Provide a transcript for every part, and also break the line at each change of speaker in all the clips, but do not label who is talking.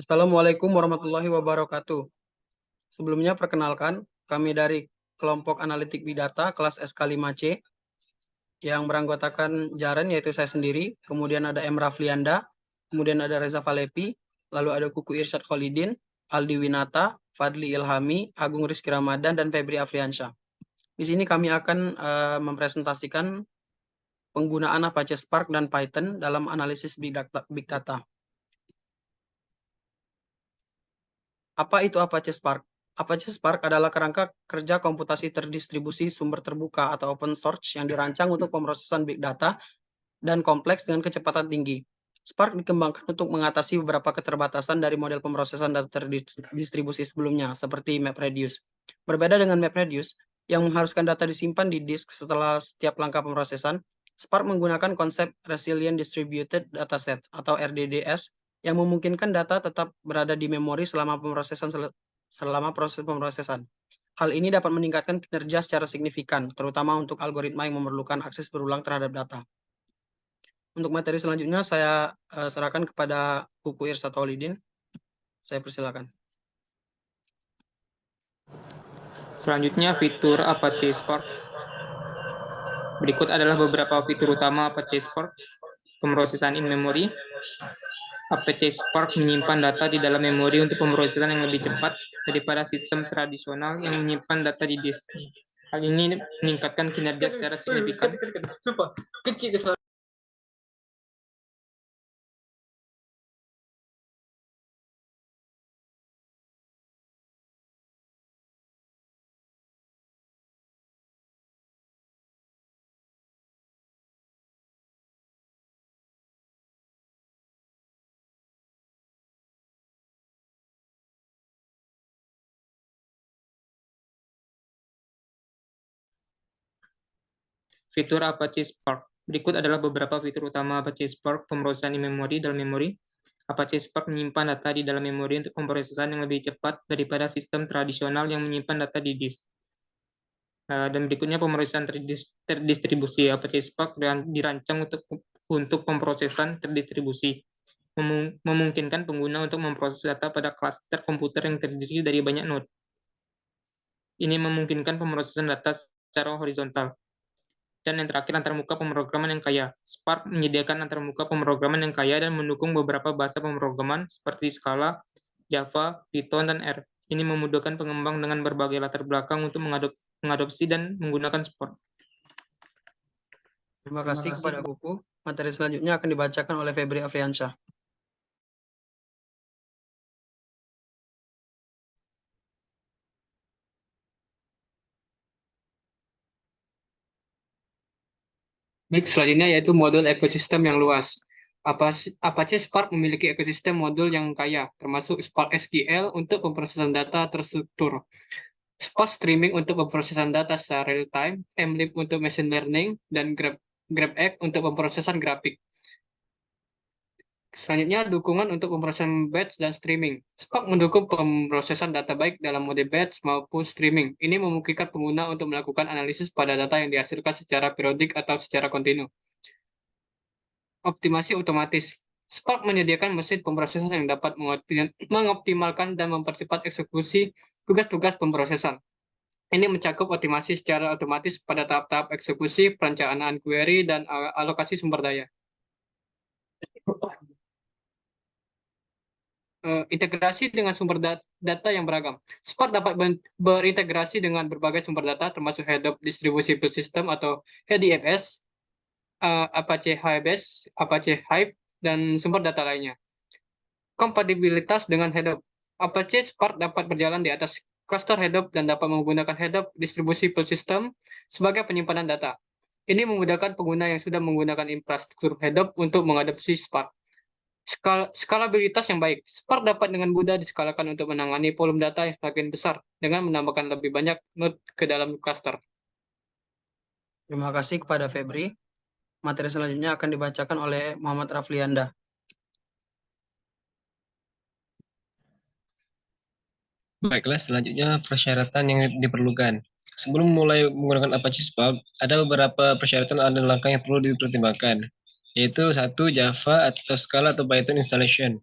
Assalamualaikum warahmatullahi wabarakatuh. Sebelumnya perkenalkan, kami dari kelompok analitik Big Data kelas SK5C yang beranggotakan Jaren, yaitu saya sendiri, kemudian ada M. Raflianda, kemudian ada Reza Falepi, lalu ada Kuku Irsyad Kholidin, Aldi Winata, Fadli Ilhami, Agung Rizky Ramadan, dan Febri Afriansyah. Di sini kami akan mempresentasikan penggunaan Apache Spark dan Python dalam analisis Big Data. Apa itu Apache Spark? Apache Spark adalah kerangka kerja komputasi terdistribusi sumber terbuka atau open source yang dirancang untuk pemrosesan big data dan kompleks dengan kecepatan tinggi. Spark dikembangkan untuk mengatasi beberapa keterbatasan dari model pemrosesan data terdistribusi sebelumnya, seperti MapReduce. Berbeda dengan MapReduce, yang mengharuskan data disimpan di disk setelah setiap langkah pemrosesan, Spark menggunakan konsep Resilient Distributed Dataset atau RDDS yang memungkinkan data tetap berada di memori selama proses pemrosesan. Hal ini dapat meningkatkan kinerja secara signifikan, terutama untuk algoritma yang memerlukan akses berulang terhadap data. Untuk materi selanjutnya saya serahkan kepada Kuku Irsyad Kholidin. Saya persilakan.
Selanjutnya fitur Apache Spark. Berikut adalah beberapa fitur utama Apache Spark. Pemrosesan in memory. Apache Spark menyimpan data di dalam memori untuk pemrosesan yang lebih cepat daripada sistem tradisional yang menyimpan data di disk. Hal ini meningkatkan kinerja secara signifikan. Fitur Apache Spark. Berikut adalah beberapa fitur utama Apache Spark pemrosesan in memory dalam memori. Apache Spark menyimpan data di dalam memori untuk pemrosesan yang lebih cepat daripada sistem tradisional yang menyimpan data di disk. Dan berikutnya pemrosesan terdistribusi. Apache Spark dirancang untuk pemrosesan terdistribusi, memungkinkan pengguna untuk memproses data pada klaster komputer yang terdiri dari banyak node. Ini memungkinkan pemrosesan data secara horizontal. Dan yang terakhir, antarmuka pemrograman yang kaya. Spark menyediakan antarmuka pemrograman yang kaya dan mendukung beberapa bahasa pemrograman seperti Scala, Java, Python, dan R. Ini memudahkan pengembang dengan berbagai latar belakang untuk mengadopsi dan menggunakan Spark.
Terima kasih kepada Kuku. Materi selanjutnya akan dibacakan oleh Febri Afriansyah.
Baik, selanjutnya yaitu modul ekosistem yang luas. Apache Spark memiliki ekosistem modul yang kaya, termasuk Spark SQL untuk pemrosesan data terstruktur, Spark Streaming untuk pemrosesan data secara real-time, mLib untuk machine learning, dan GrabX untuk pemrosesan grafik. Selanjutnya, dukungan untuk pemrosesan batch dan streaming. Spark mendukung pemrosesan data baik dalam mode batch maupun streaming. Ini memungkinkan pengguna untuk melakukan analisis pada data yang dihasilkan secara periodik atau secara kontinu. Optimasi otomatis. Spark menyediakan mesin pemrosesan yang dapat mengoptimalkan dan mempercepat eksekusi tugas-tugas pemrosesan. Ini mencakup optimasi secara otomatis pada tahap-tahap eksekusi, perencanaan query, dan alokasi sumber daya. Integrasi dengan sumber data yang beragam. Spark dapat berintegrasi dengan berbagai sumber data, termasuk Hadoop Distributed System atau HDFS, Apache HBase, Apache Hive, dan sumber data lainnya. Kompatibilitas dengan Hadoop. Apache Spark dapat berjalan di atas cluster Hadoop dan dapat menggunakan Hadoop Distributed System sebagai penyimpanan data. Ini memudahkan pengguna yang sudah menggunakan infrastruktur Hadoop untuk mengadopsi Spark. Skalabilitas yang baik. Spark dapat dengan mudah diskalakan untuk menangani volume data yang semakin besar dengan menambahkan lebih banyak node ke dalam cluster.
Terima kasih kepada Febri. Materi selanjutnya akan dibacakan oleh Muhammad Raflianda.
Baiklah, selanjutnya persyaratan yang diperlukan. Sebelum mulai menggunakan Apache Spark, ada beberapa persyaratan dan langkah yang perlu dipertimbangkan, yaitu 1. Java atau Scala atau Python installation.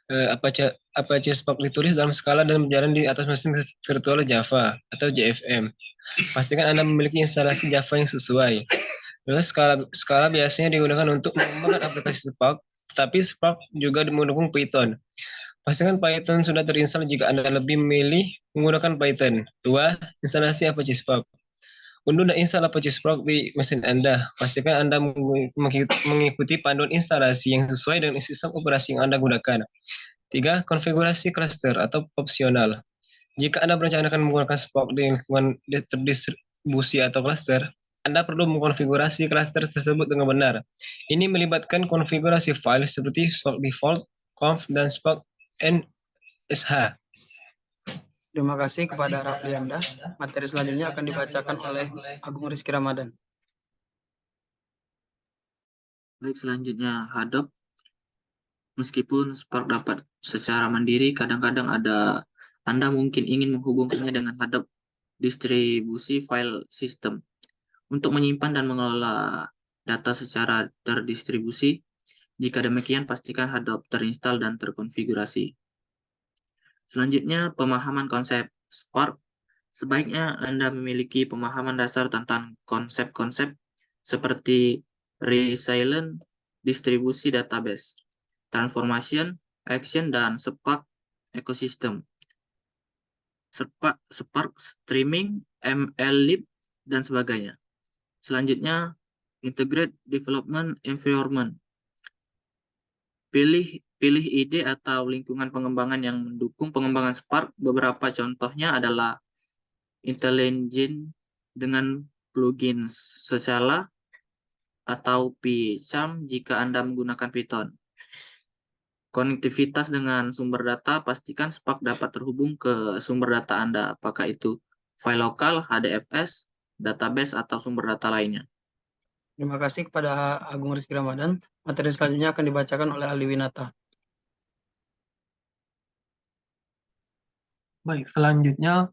Apache Spark ditulis dalam skala dan berjalan di atas mesin virtual Java atau JVM. Pastikan Anda memiliki instalasi Java yang sesuai. Terus skala biasanya digunakan untuk mengembangkan aplikasi Spark, tapi Spark juga mendukung Python. Pastikan Python sudah terinstall jika Anda lebih memilih menggunakan Python. 2. Instalasi Apache Spark. Unduh dan install Apache Spark di mesin Anda. Pastikan Anda mengikuti panduan instalasi yang sesuai dengan sistem operasi yang Anda gunakan. 3. Konfigurasi cluster atau opsional. Jika Anda merencanakan menggunakan Spark di lingkungan terdistribusi atau cluster, Anda perlu mengkonfigurasi cluster tersebut dengan benar. Ini melibatkan konfigurasi file seperti Spark default, conf, dan Spark NSH.
Terima kasih kepada Raflianda. Materi selanjutnya akan dibacakan oleh Agung Rizky Ramadan.
Baik, selanjutnya Hadap. Meskipun Spark dapat secara mandiri, kadang-kadang Anda mungkin ingin menghubungkannya dengan Hadap distribusi file system. Untuk menyimpan dan mengelola data secara terdistribusi, jika demikian pastikan Hadap terinstall dan terkonfigurasi. Selanjutnya, pemahaman konsep Spark. Sebaiknya Anda memiliki pemahaman dasar tentang konsep-konsep seperti resilient distribusi database, transformation, action, dan Spark ecosystem, Spark streaming, MLlib, dan sebagainya. Selanjutnya, integrate development environment. Pilih ide atau lingkungan pengembangan yang mendukung pengembangan Spark. Beberapa contohnya adalah IntelliJ dengan plugin Scala atau PyCharm jika Anda menggunakan Python. Konektivitas dengan sumber data, pastikan Spark dapat terhubung ke sumber data Anda, apakah itu file lokal, HDFS, database, atau sumber data lainnya.
Terima kasih kepada Agung Rizky Ramadan. Materi selanjutnya akan dibacakan oleh Ali Winata.
Baik, selanjutnya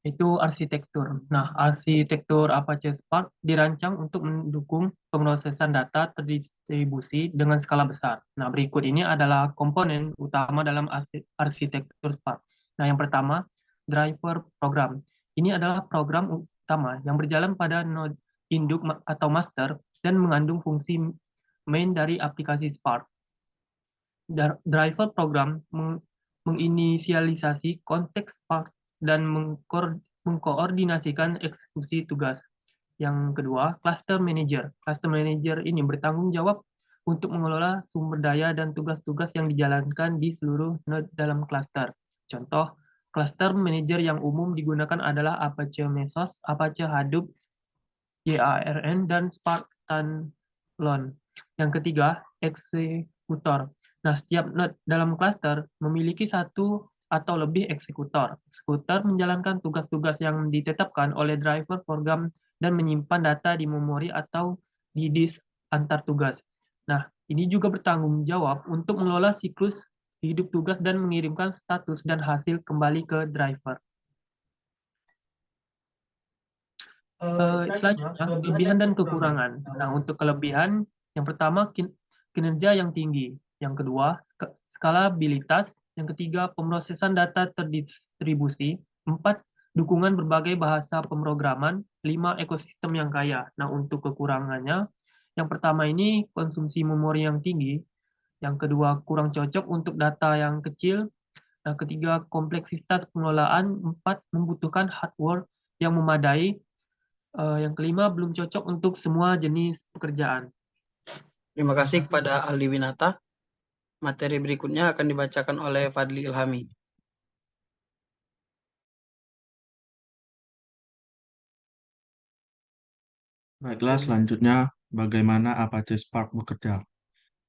itu arsitektur. Nah, arsitektur Apache Spark dirancang untuk mendukung pemrosesan data terdistribusi dengan skala besar. Nah, berikut ini adalah komponen utama dalam arsitektur Spark. Nah, yang pertama, driver program. Ini adalah program utama yang berjalan pada node induk atau master dan mengandung fungsi main dari aplikasi Spark. Driver program menginisialisasi konteks Spark dan mengkoordinasikan eksekusi tugas. Yang kedua, cluster manager. Cluster manager ini bertanggung jawab untuk mengelola sumber daya dan tugas-tugas yang dijalankan di seluruh node dalam cluster. Contoh, cluster manager yang umum digunakan adalah Apache Mesos, Apache Hadoop, YARN, dan Spark Standalone. Yang ketiga, eksekutor. Nah, setiap node dalam cluster memiliki satu atau lebih eksekutor. Eksekutor menjalankan tugas-tugas yang ditetapkan oleh driver program dan menyimpan data di memori atau di disk antar tugas. Nah, ini juga bertanggung jawab untuk mengelola siklus hidup tugas dan mengirimkan status dan hasil kembali ke driver. Selanjutnya, kelebihan dan kekurangan. Nah, untuk kelebihan, yang pertama kinerja yang tinggi, yang kedua skalabilitas, yang ketiga pemrosesan data terdistribusi, 4 dukungan berbagai bahasa pemrograman, 5 ekosistem yang kaya. Nah, untuk kekurangannya, yang pertama ini konsumsi memori yang tinggi, yang kedua kurang cocok untuk data yang kecil, yang ketiga kompleksitas pengelolaan, 4 membutuhkan hardware yang memadai, yang kelima, belum cocok untuk semua jenis pekerjaan.
Terima kasih kepada Ali Winata. Materi berikutnya akan dibacakan oleh Fadli Ilhami.
Baiklah, selanjutnya bagaimana Apache Spark bekerja.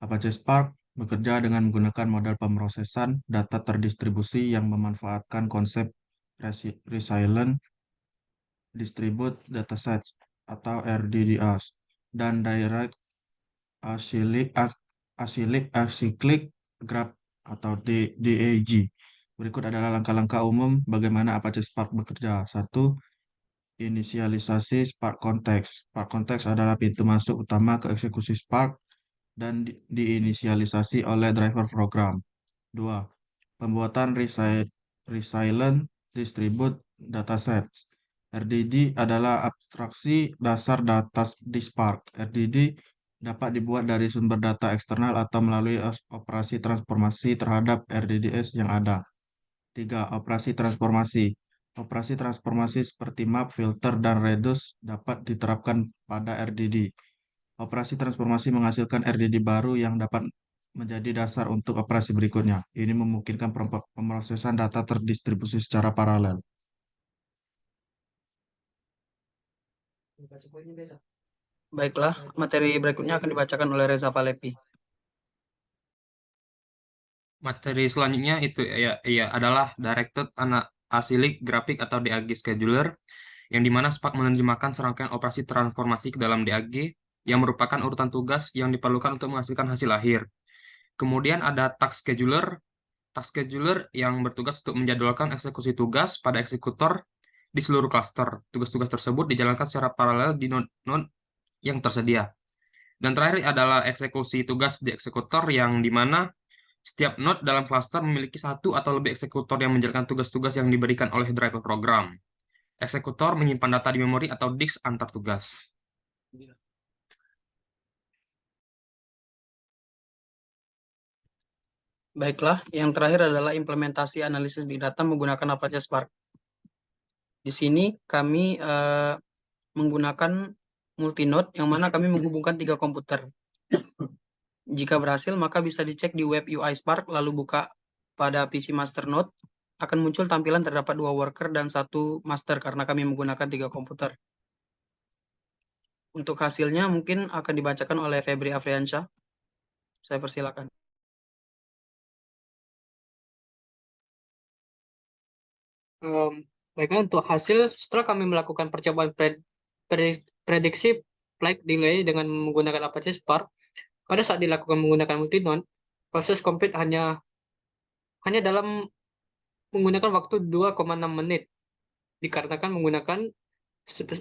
Apache Spark bekerja dengan menggunakan model pemrosesan data terdistribusi yang memanfaatkan konsep Resilient Distributed Datasets atau RDDS dan Direct Acyclic Graph atau DAG. Berikut adalah langkah-langkah umum bagaimana Apache Spark bekerja. 1. Inisialisasi Spark Context. Spark Context adalah pintu masuk utama ke eksekusi Spark dan diinisialisasi oleh driver program. 2. Pembuatan resilient distribute datasets. RDD adalah abstraksi dasar data di Spark. RDD dapat dibuat dari sumber data eksternal atau melalui operasi transformasi terhadap RDDS yang ada. 3. Operasi transformasi. Operasi transformasi seperti map, filter, dan reduce dapat diterapkan pada RDD. Operasi transformasi menghasilkan RDD baru yang dapat menjadi dasar untuk operasi berikutnya. Ini memungkinkan pemrosesan data terdistribusi secara paralel.
Baiklah, materi berikutnya akan dibacakan oleh Reza Palepi.
Materi selanjutnya itu adalah Directed Acyclic Graphic atau DAG Scheduler, yang dimana Spark menerjemahkan serangkaian operasi transformasi ke dalam DAG yang merupakan urutan tugas yang diperlukan untuk menghasilkan hasil akhir. Kemudian ada Task Scheduler yang bertugas untuk menjadwalkan eksekusi tugas pada eksekutor di seluruh klaster. Tugas-tugas tersebut dijalankan secara paralel di node-node yang tersedia. Dan terakhir adalah eksekusi tugas di eksekutor yang dimana setiap node dalam klaster memiliki satu atau lebih eksekutor yang menjalankan tugas-tugas yang diberikan oleh driver program. Eksekutor menyimpan data di memori atau disk antar tugas.
Baiklah, yang terakhir adalah implementasi analisis Big Data menggunakan Apache Spark. Di sini kami menggunakan multinode yang mana kami menghubungkan 3 komputer. Jika berhasil, maka bisa dicek di web UI Spark, lalu buka pada PC master node, akan muncul tampilan terdapat 2 worker dan 1 master karena kami menggunakan 3 komputer. Untuk hasilnya mungkin akan dibacakan oleh Febri Afriansyah. Saya persilakan.
Baiklah, untuk hasil setelah kami melakukan percobaan prediksi flag delay dengan menggunakan Apache Spark, pada saat dilakukan menggunakan multinode, proses complete hanya dalam menggunakan waktu 2,6 menit, dikarenakan menggunakan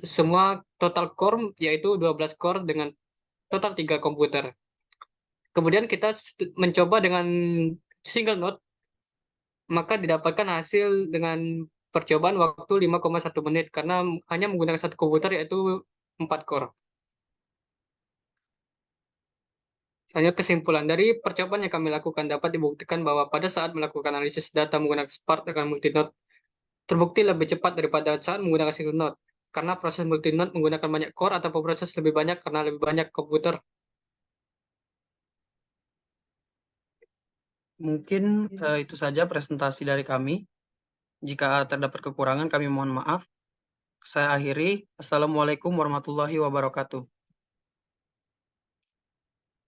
semua total core, yaitu 12 core dengan total 3 komputer. Kemudian kita mencoba dengan single node, maka didapatkan hasil dengan percobaan waktu 5,1 menit karena hanya menggunakan 1 komputer, yaitu 4 core. Hanya kesimpulan dari percobaan yang kami lakukan dapat dibuktikan bahwa pada saat melakukan analisis data menggunakan Spark dengan multinode, terbukti lebih cepat daripada saat menggunakan single node. Karena proses multinode menggunakan banyak core atau proses lebih banyak karena lebih banyak komputer.
Mungkin itu saja presentasi dari kami. Jika terdapat kekurangan, kami mohon maaf. Saya akhiri. Assalamualaikum warahmatullahi wabarakatuh.